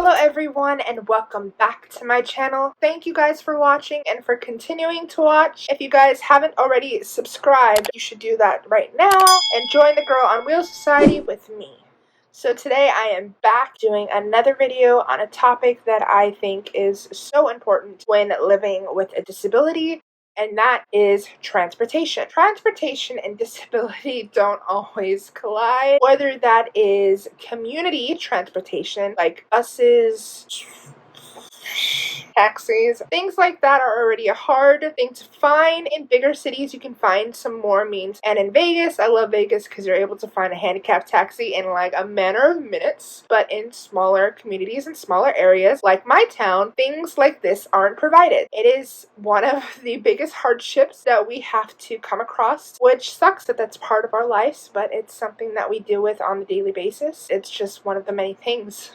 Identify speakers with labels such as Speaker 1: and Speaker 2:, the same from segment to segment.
Speaker 1: Hello everyone and welcome back to my channel. Thank you guys for watching and for continuing to watch. If you guys haven't already subscribed, you should do that right now and join the Girl on Wheels Society with me. So today I am back doing another video on a topic that I think is so important when living with a disability, and that is transportation. Transportation and disability don't always collide, whether that is community transportation, like buses, taxis, things like that are already a hard thing to find. In bigger cities, you can find some more means. And in Vegas, I love Vegas because you're able to find a handicapped taxi in like a matter of minutes. But in smaller communities and smaller areas, like my town, things like this aren't provided. It is one of the biggest hardships that we have to come across, which sucks that that's part of our lives, but it's something that we deal with on a daily basis. It's just one of the many things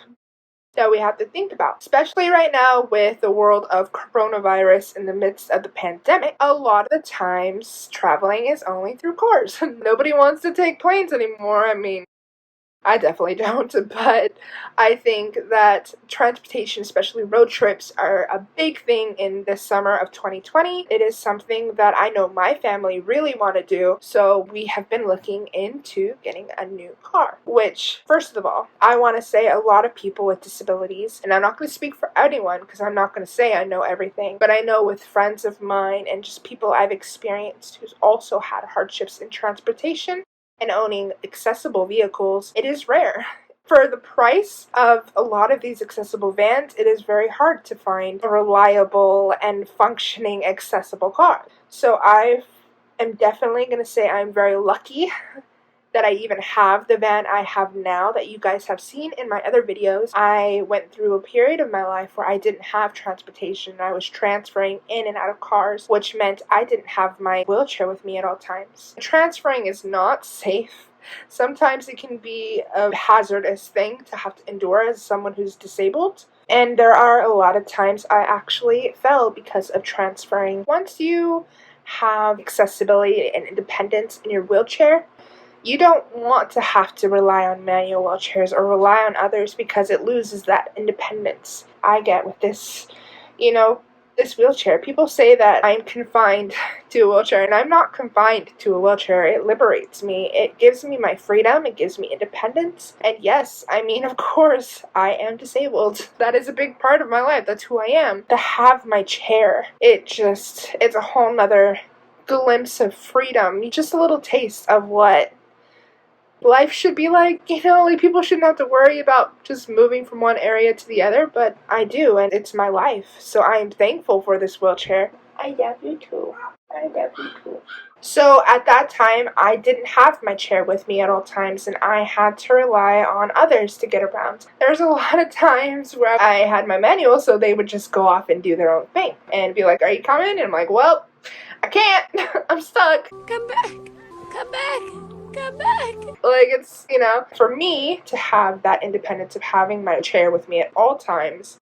Speaker 1: that we have to think about. Especially right now with the world of coronavirus in the midst of the pandemic, a lot of the times traveling is only through cars. Nobody wants to take planes anymore. I mean, I definitely don't, but I think that transportation, especially road trips, are a big thing in the summer of 2020. It is something that I know my family really want to do, so we have been looking into getting a new car. Which, first of all, I want to say a lot of people with disabilities, and I'm not going to speak for anyone because I'm not going to say I know everything, but I know with friends of mine and just people I've experienced who's also had hardships in transportation and owning accessible vehicles, it is rare. For the price of a lot of these accessible vans, it is very hard to find a reliable and functioning accessible car. So I am definitely going to say I'm very lucky that I even have the van I have now that you guys have seen in my other videos. I went through a period of my life where I didn't have transportation. I was transferring in and out of cars, which meant I didn't have my wheelchair with me at all times. Transferring is not safe. Sometimes it can be a hazardous thing to have to endure as someone who's disabled. And there are a lot of times I actually fell because of transferring. Once you have accessibility and independence in your wheelchair, you don't want to have to rely on manual wheelchairs or rely on others because it loses that independence I get with this, this wheelchair. People say that I'm confined to a wheelchair, and I'm not confined to a wheelchair. It liberates me. It gives me my freedom. It gives me independence. And yes, I mean, of course, I am disabled. That is a big part of my life. That's who I am. To have my chair, it's a whole nother glimpse of freedom. Just a little taste of what life should be like, like people shouldn't have to worry about just moving from one area to the other, but I do, and it's my life, so I am thankful for this wheelchair. I love you too. I love you too. So at that time, I didn't have my chair with me at all times, and I had to rely on others to get around. There's a lot of times where I had my manual, so they would just go off and do their own thing, and be like, "Are you coming?" And I'm like, "Well, I can't. I'm stuck.
Speaker 2: Come back. Come back. Come back."
Speaker 1: Like, it's, for me to have that independence of having my chair with me at all times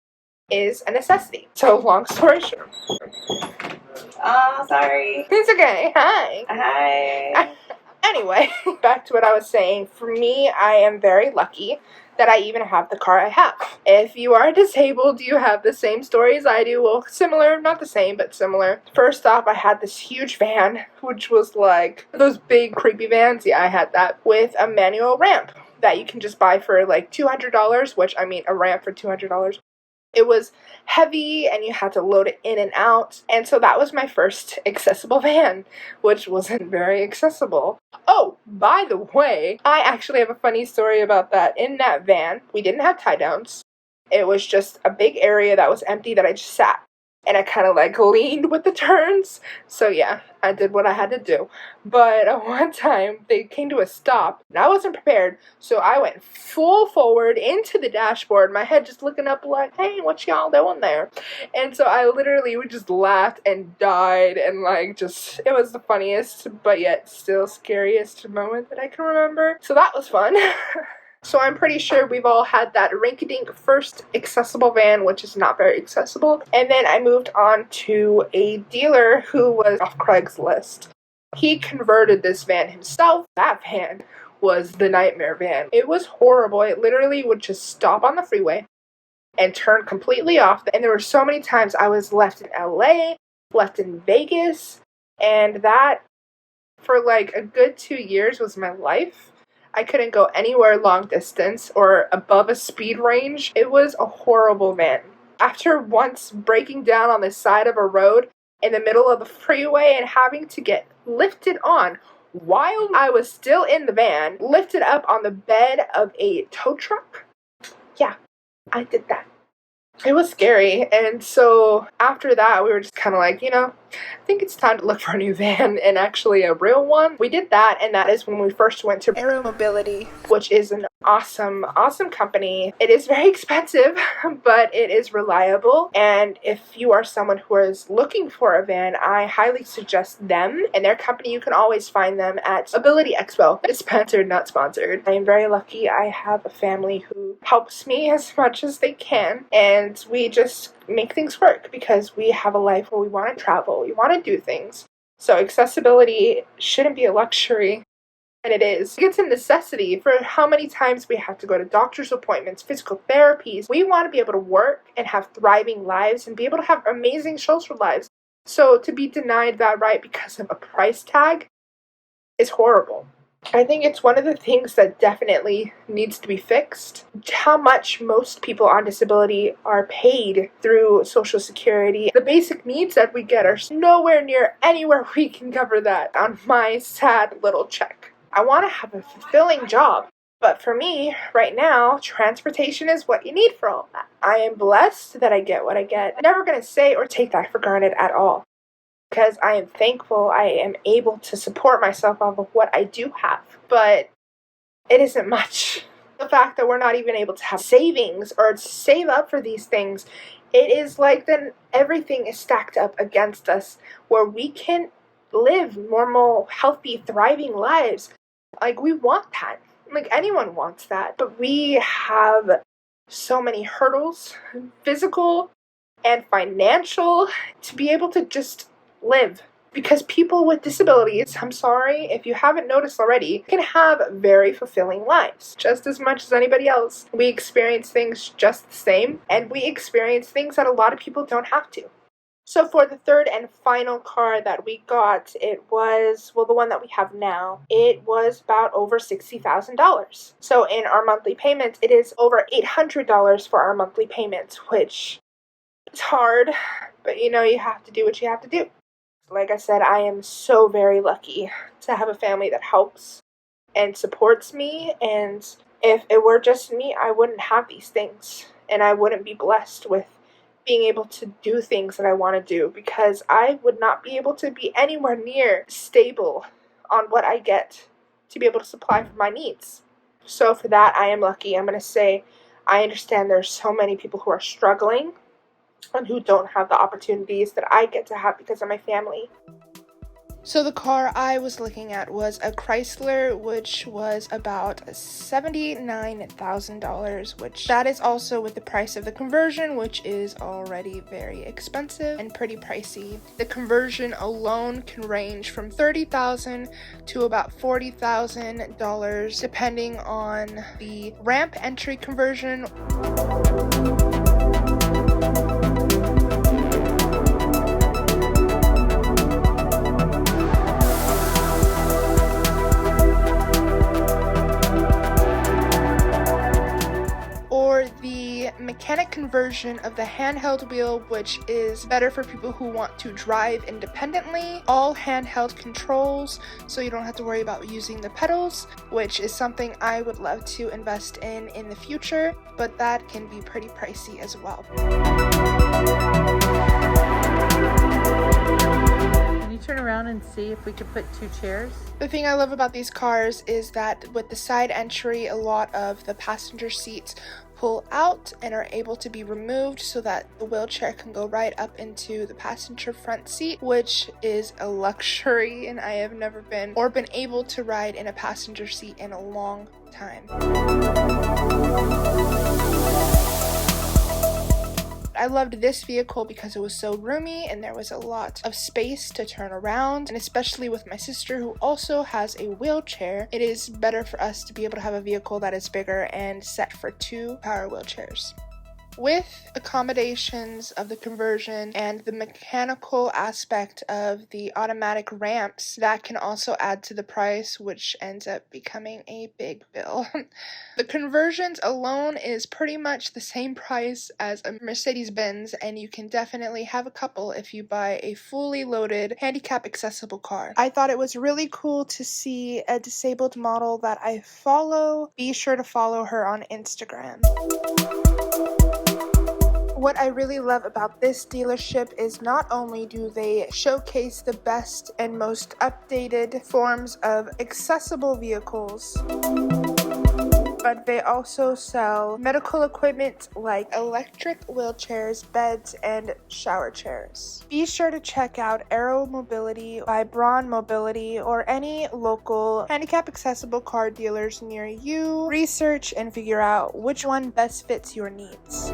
Speaker 1: is a necessity. So, long story short.
Speaker 2: Oh, sorry.
Speaker 1: It's okay. Hi.
Speaker 2: Hi.
Speaker 1: Anyway, back to what I was saying. For me, I am very lucky that I even have the car I have. If you are disabled, you have the same story as I do. Well, similar, not the same, but similar. First off, I had this huge van, which was like those big creepy vans. Yeah, I had that with a manual ramp that you can just buy for like $200, which, I mean, a ramp for $200. It was heavy and you had to load it in and out. And so that was my first accessible van, which wasn't very accessible. Oh, by the way, I actually have a funny story about that. In that van, we didn't have tie downs. It was just a big area that was empty that I just sat. And I kind of like leaned with the turns. So yeah, I did what I had to do. But one time they came to a stop and I wasn't prepared. So I went full forward into the dashboard. My head just looking up like, "Hey, what y'all doing there?" And so I literally would just laughed and died. And like it was the funniest but yet still scariest moment that I can remember. So that was fun. So I'm pretty sure we've all had that rinky-dink first accessible van, which is not very accessible. And then I moved on to a dealer who was off Craigslist. He converted this van himself. That van was the nightmare van. It was horrible. It literally would just stop on the freeway, and turned completely off. And there were so many times I was left in LA, left in Vegas, and that for like a good 2 years was my life. I couldn't go anywhere long distance or above a speed range. It was a horrible van. After once breaking down on the side of a road in the middle of the freeway and having to get lifted on while I was still in the van, lifted up on the bed of a tow truck. Yeah, I did that. It was scary, and so after that we were just kind of like, I think it's time to look for a new van, and actually a real one. We did that, and that is when we first went to Aero Mobility, which is an awesome company. It is very expensive, but it is reliable, and if you are someone who is looking for a van, I highly suggest them and their company. You can always find them at Ability Expo. It's sponsored, not sponsored. I am very lucky. I have a family who helps me as much as they can, and we just make things work because we have a life where we want to travel, we want to do things. So accessibility shouldn't be a luxury, and it is. It's a necessity for how many times we have to go to doctor's appointments, physical therapies. We want to be able to work and have thriving lives and be able to have amazing social lives. So to be denied that right because of a price tag is horrible. I think it's one of the things that definitely needs to be fixed. How much most people on disability are paid through Social Security. The basic needs that we get are nowhere near anywhere we can cover that on my sad little check. I want to have a fulfilling job, but for me, right now, transportation is what you need for all that. I am blessed that I get what I get. I'm never going to say or take that for granted at all, because I am thankful I am able to support myself off of what I do have. But it isn't much. The fact that we're not even able to have savings or save up for these things, it is like then everything is stacked up against us where we can live normal, healthy, thriving lives. Like, we want that. Like, anyone wants that. But we have so many hurdles, physical and financial, to be able to just live. Because people with disabilities, I'm sorry if you haven't noticed already, can have very fulfilling lives just as much as anybody else. We experience things just the same, and we experience things that a lot of people don't have to. So for the third and final car that we got, it was, well, the one that we have now, it was about over $60,000. So in our monthly payments, it is over $800 for our monthly payments, which is hard, but you have to do what you have to do. Like I said, I am so very lucky to have a family that helps and supports me, and if it were just me, I wouldn't have these things, and I wouldn't be blessed with being able to do things that I want to do, because I would not be able to be anywhere near stable on what I get to be able to supply for my needs. So for that, I am lucky. I'm going to say I understand there's so many people who are struggling and who don't have the opportunities that I get to have because of my family. So the car I was looking at was a Chrysler, which was about $79,000, which that is also with the price of the conversion, which is already very expensive and pretty pricey. The conversion alone can range from $30,000 to about $40,000, depending on the ramp entry conversion. Mechanic conversion of the handheld wheel, which is better for people who want to drive independently. All handheld controls, so you don't have to worry about using the pedals, which is something I would love to invest in the future, but that can be pretty pricey as well.
Speaker 3: Can you turn around and see if we could put 2 chairs?
Speaker 1: The thing I love about these cars is that with the side entry, a lot of the passenger seats pull out and are able to be removed so that the wheelchair can go right up into the passenger front seat, which is a luxury, and I have never been able to ride in a passenger seat in a long time. I loved this vehicle because it was so roomy and there was a lot of space to turn around, and especially with my sister who also has a wheelchair, it is better for us to be able to have a vehicle that is bigger and set for 2 power wheelchairs. With accommodations of the conversion and the mechanical aspect of the automatic ramps, that can also add to the price, which ends up becoming a big bill. The conversions alone is pretty much the same price as a Mercedes-Benz, and you can definitely have a couple if you buy a fully loaded handicap accessible car. I thought it was really cool to see a disabled model that I follow. Be sure to follow her on Instagram. What I really love about this dealership is not only do they showcase the best and most updated forms of accessible vehicles, but they also sell medical equipment like electric wheelchairs, beds, and shower chairs. Be sure to check out Aero Mobility by Braun Mobility or any local handicap accessible car dealers near you. Research and figure out which one best fits your needs.